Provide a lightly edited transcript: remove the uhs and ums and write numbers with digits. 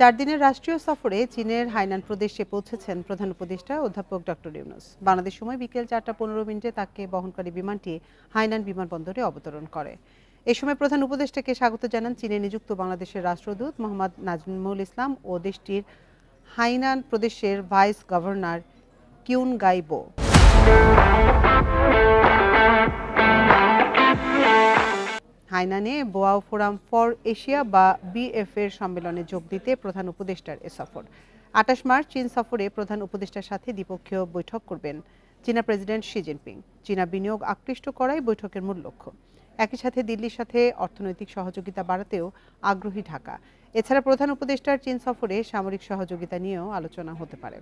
4 দিনের রাষ্ট্রীয় সফরে চীনের হাইনান প্রদেশে পৌঁছেছেন প্রধান উপদেষ্টা অধ্যাপক ডক্টর ইউনূস। বাংলাদেশ সময় বিকেল 4টা 15 মিনিটে তাকে বহনকারী বিমানটি হাইনান বিমানবন্দরে অবতরণ করে। এ সময় প্রধান উপদেষ্টাকে স্বাগত জানান চীনে নিযুক্ত বাংলাদেশের রাষ্ট্রদূত মোহাম্মদ নাজমুল ইসলাম ও দেশটির হাইনান প্রদেশের ভাইস গভর্নর কিউন গাই বো। হাইনানে বোয়াও ফোরাম ফর এশিয়া বা বিএফ এর সম্মেলনে যোগ দিতে প্রধান উপদেষ্টার এ সফর। 28 মার্চ চীন সফরে প্রধান উপদেষ্টার সাথে দ্বিপক্ষীয় বৈঠক করবেন চীনা প্রেসিডেন্ট শি জিনপিং। চীনা বিনিয়োগ আকৃষ্ট করাই বৈঠকের মূল লক্ষ্য। একই সাথে দিল্লির সাথে অর্থনৈতিক সহযোগিতা বাড়াতেও আগ্রহী ঢাকা। এছাড়া প্রধান উপদেষ্টার চীন সফরে সামরিক সহযোগিতা নিয়েও আলোচনা হতে পারে।